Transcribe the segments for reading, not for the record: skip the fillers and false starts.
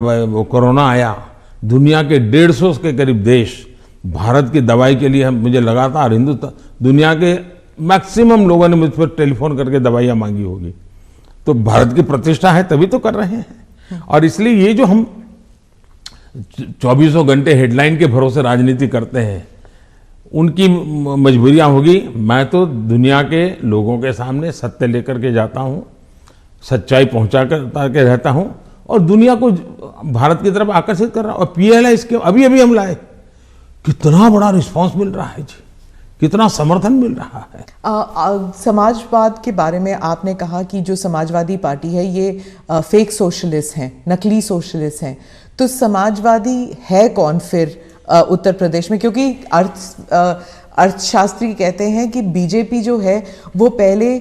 वो कोरोना आया, दुनिया के 150 के करीब देश भारत की दवाई के लिए मुझे लगातार हिंदुस्तान दुनिया के मैक्सिमम लोगों ने मुझ पर टेलीफोन करके दवाइयाँ मांगी होगी। तो भारत की प्रतिष्ठा है तभी तो कर रहे हैं। और इसलिए ये जो हम 24 घंटे हेडलाइन के भरोसे राजनीति करते हैं, उनकी मजबूरियां होगी। मैं तो दुनिया के लोगों के सामने सत्य लेकर के जाता हूं, सच्चाई पहुंचा के रहता हूं और दुनिया को भारत की तरफ आकर्षित कर रहा हूं। और पीएलआई इसके अभी हम लाए, कितना बड़ा रिस्पांस मिल रहा है जी, कितना समर्थन मिल रहा है। समाजवाद के बारे में आपने कहा कि जो समाजवादी पार्टी है ये फेक सोशलिस्ट हैं, नकली सोशलिस्ट हैं। तो समाजवादी है कौन फिर उत्तर प्रदेश में? क्योंकि अर्थशास्त्री कहते हैं कि बीजेपी जो है वो पहले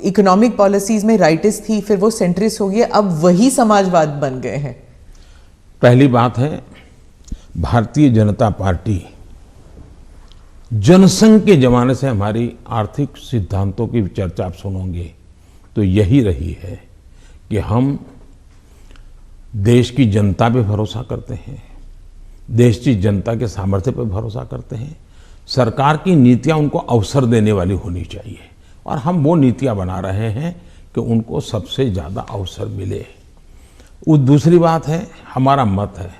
इकोनॉमिक पॉलिसीज में राइटिस्ट थी, फिर वो सेंट्रिस्ट हो गई, अब वही समाजवाद बन गए हैं। पहली बात है, भारतीय जनता पार्टी जनसंघ के जमाने से हमारी आर्थिक सिद्धांतों की चर्चा आप सुनोगे तो यही रही है कि हम देश की जनता पे भरोसा करते हैं, देश की जनता के सामर्थ्य पे भरोसा करते हैं। सरकार की नीतियां उनको अवसर देने वाली होनी चाहिए और हम वो नीतियां बना रहे हैं कि उनको सबसे ज़्यादा अवसर मिले। दूसरी बात है, हमारा मत है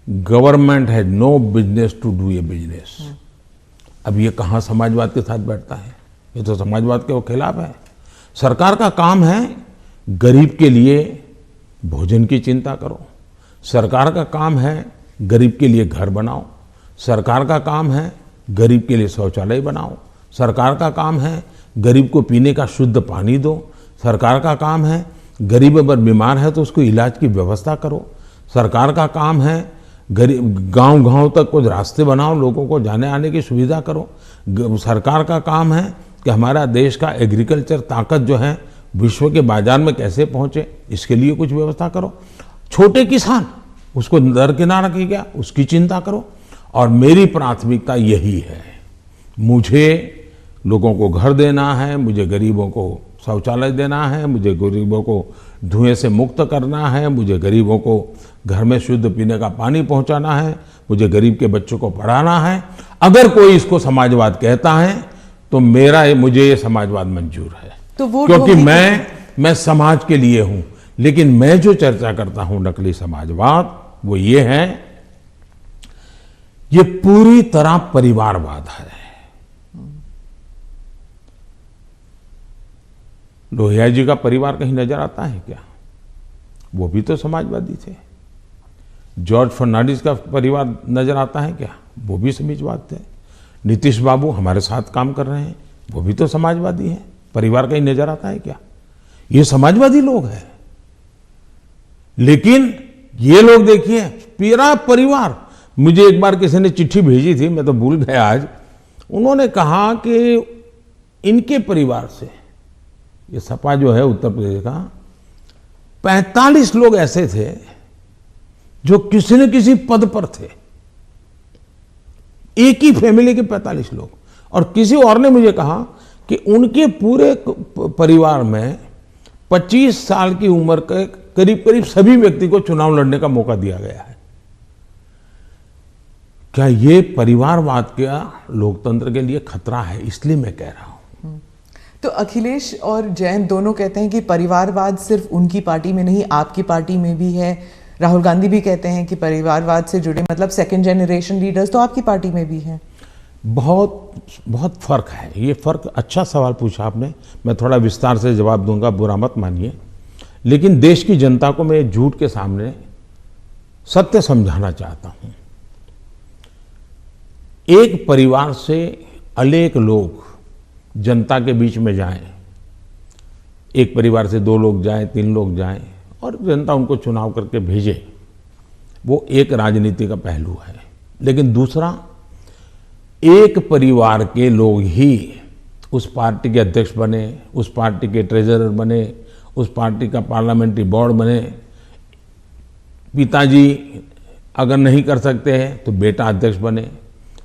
government has no business to do a business. अब ये कहाँ समाजवाद के साथ बैठता है? ये तो समाजवाद के खिलाफ है। सरकार का काम है गरीब के लिए भोजन की चिंता करो, सरकार का काम है गरीब के लिए घर बनाओ, सरकार का काम है गरीब के लिए शौचालय बनाओ, सरकार का काम है गरीब को पीने का शुद्ध पानी दो, सरकार का काम है गरीब अगर बीमार है तो उसको इलाज की व्यवस्था करो, सरकार का काम है गरीब गांव तक कुछ रास्ते बनाओ, लोगों को जाने आने की सुविधा करो। सरकार का काम है कि हमारा देश का एग्रीकल्चर ताकत जो है विश्व के बाजार में कैसे पहुंचे, इसके लिए कुछ व्यवस्था करो। छोटे किसान उसको दरकिनार रखिए क्या, उसकी चिंता करो। और मेरी प्राथमिकता यही है, मुझे लोगों को घर देना है, मुझे गरीबों को शौचालय देना है, मुझे गरीबों को धुएं से मुक्त करना है, मुझे गरीबों को घर में शुद्ध पीने का पानी पहुंचाना है, मुझे गरीब के बच्चों को पढ़ाना है। अगर कोई इसको समाजवाद कहता है तो मुझे ये समाजवाद मंजूर है, तो क्योंकि मैं समाज के लिए हूं। लेकिन मैं जो चर्चा करता हूं नकली समाजवाद, वो ये है, ये पूरी तरह परिवारवाद है। लोहिया जी का परिवार कहीं नजर आता है क्या? वो भी तो समाजवादी थे। जॉर्ज फर्नांडिस का परिवार नजर आता है क्या? वो भी समाजवादी थे। नीतीश बाबू हमारे साथ काम कर रहे हैं, वो भी तो समाजवादी हैं। परिवार कहीं नजर आता है क्या? ये समाजवादी लोग हैं। लेकिन ये लोग देखिए, पूरा परिवार, मुझे एक बार किसी ने चिट्ठी भेजी थी, मैं तो भूल गया आज। उन्होंने कहा कि इनके परिवार से, ये सपा जो है उत्तर प्रदेश का, 45 लोग ऐसे थे जो किसी न किसी पद पर थे। एक ही फैमिली के 45 लोग। और किसी और ने मुझे कहा कि उनके पूरे परिवार में 25 साल की उम्र के करीब सभी व्यक्ति को चुनाव लड़ने का मौका दिया गया है। क्या ये परिवारवाद का लोकतंत्र के लिए खतरा है? इसलिए मैं कह रहा हूं। तो अखिलेश और जयंत दोनों कहते हैं कि परिवारवाद सिर्फ उनकी पार्टी में नहीं, आपकी पार्टी में भी है। राहुल गांधी भी कहते हैं कि परिवारवाद से जुड़े मतलब सेकंड जनरेशन लीडर्स तो आपकी पार्टी में भी हैं। बहुत फर्क है। ये फर्क, अच्छा सवाल पूछा आपने, मैं थोड़ा विस्तार से जवाब दूंगा, बुरा मत मानिए। लेकिन देश की जनता को मैं झूठ के सामने सत्य समझाना चाहता हूं। एक परिवार से अनेक लोग जनता के बीच में जाएं, एक परिवार से 2 लोग जाएं, 3 लोग जाएं और जनता उनको चुनाव करके भेजे, वो एक राजनीति का पहलू है। लेकिन दूसरा, एक परिवार के लोग ही उस पार्टी के अध्यक्ष बने, उस पार्टी के ट्रेजरर बने, उस पार्टी का पार्लियामेंट्री बोर्ड बने। पिताजी अगर नहीं कर सकते हैं तो बेटा अध्यक्ष बने,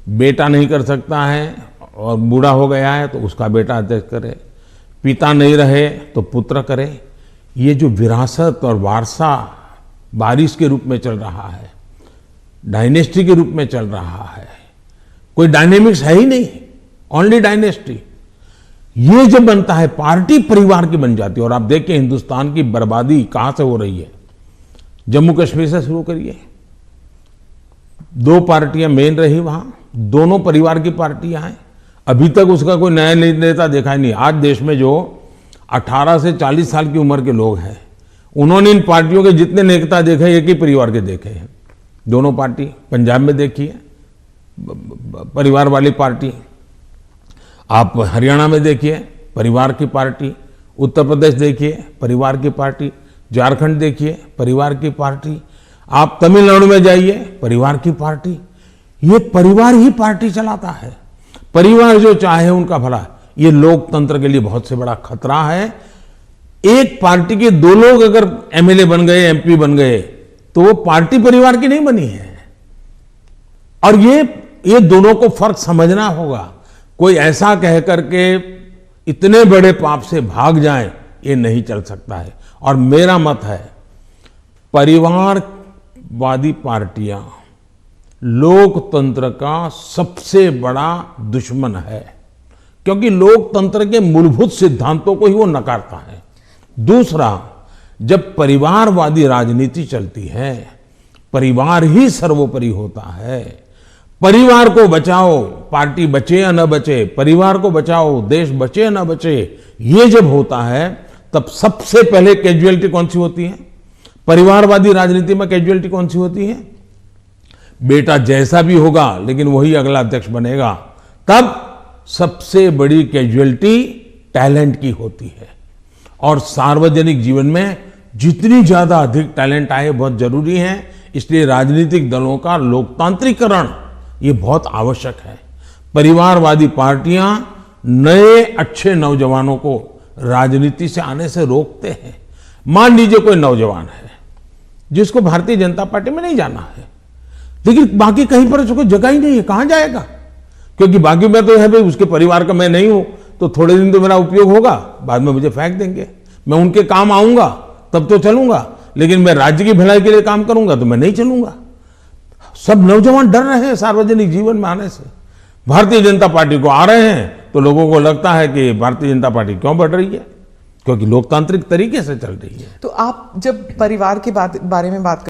बेटा नहीं कर सकता है और बूढ़ा हो गया है तो उसका बेटा अध्यक्ष करे, पिता नहीं रहे तो पुत्र करे। ये जो विरासत और वारसा बारिश के रूप में चल रहा है, डायनेस्टी के रूप में चल रहा है, कोई डायनेमिक्स है ही नहीं, ओनली डायनेस्टी। ये जब बनता है पार्टी परिवार की बन जाती है। और आप देखिए हिंदुस्तान की बर्बादी कहां से हो रही है, जम्मू कश्मीर से शुरू करिए। 2 पार्टियां मेन रही वहां, दोनों परिवार की पार्टियां हैं, अभी तक उसका कोई नया नेता देखा ही नहीं। आज देश में जो 18 से 40 साल की उम्र के लोग हैं, उन्होंने इन पार्टियों के जितने नेता देखे एक ही परिवार के देखे हैं। दोनों पार्टी, पंजाब में देखिए परिवार वाली पार्टी, आप हरियाणा में देखिए परिवार की पार्टी, उत्तर प्रदेश देखिए परिवार की पार्टी, झारखंड देखिए परिवार की पार्टी, आप तमिलनाडु में जाइए परिवार की पार्टी। ये परिवार ही पार्टी चलाता है, परिवार जो चाहे उनका भला। ये लोकतंत्र के लिए बहुत से बड़ा खतरा है। एक पार्टी के 2 लोग अगर एमएलए बन गए, एमपी बन गए, तो वो पार्टी परिवार की नहीं बनी है। और ये दोनों को फर्क समझना होगा। कोई ऐसा कह करके इतने बड़े पाप से भाग जाए, ये नहीं चल सकता है। और मेरा मत है परिवारवादी पार्टियां लोकतंत्र का सबसे बड़ा दुश्मन है, क्योंकि लोकतंत्र के मूलभूत सिद्धांतों को ही वो नकारता है। दूसरा, जब परिवारवादी राजनीति चलती है, परिवार ही सर्वोपरि होता है। परिवार को बचाओ, पार्टी बचे या न बचे, परिवार को बचाओ, देश बचे या न बचे, ये जब होता है तब सबसे पहले कैजुअलिटी कौन सी होती है? परिवारवादी राजनीति में कैजुअलिटी कौन सी होती है? बेटा जैसा भी होगा लेकिन वही अगला अध्यक्ष बनेगा। तब सबसे बड़ी कैजुअलिटी टैलेंट की होती है। और सार्वजनिक जीवन में जितनी ज्यादा अधिक टैलेंट आए बहुत जरूरी है। इसलिए राजनीतिक दलों का लोकतांत्रिकरण ये बहुत आवश्यक है। परिवारवादी पार्टियां नए अच्छे नौजवानों को राजनीति से आने से रोकते हैं। मान लीजिए कोई नौजवान है जिसको भारतीय जनता पार्टी में नहीं जाना है, लेकिन बाकी कहीं पर उसको जगह ही नहीं है, कहां जाएगा? क्योंकि बाकी में तो है भाई उसके परिवार का मैं नहीं हूं, तो थोड़े दिन तो मेरा उपयोग होगा, बाद में मुझे फेंक देंगे। मैं उनके काम आऊंगा तब तो चलूंगा, लेकिन मैं राज्य की भलाई के लिए काम करूंगा तो मैं नहीं चलूंगा। सब नौजवान डर रहे हैं सार्वजनिक जीवन में आने से। भारतीय जनता पार्टी को आ रहे हैं तो लोगों को लगता है कि भारतीय जनता पार्टी क्यों बढ़ रही है, क्योंकि लोकतांत्रिक तरीके से चल रही है। तो आप जब परिवार के बारे में बात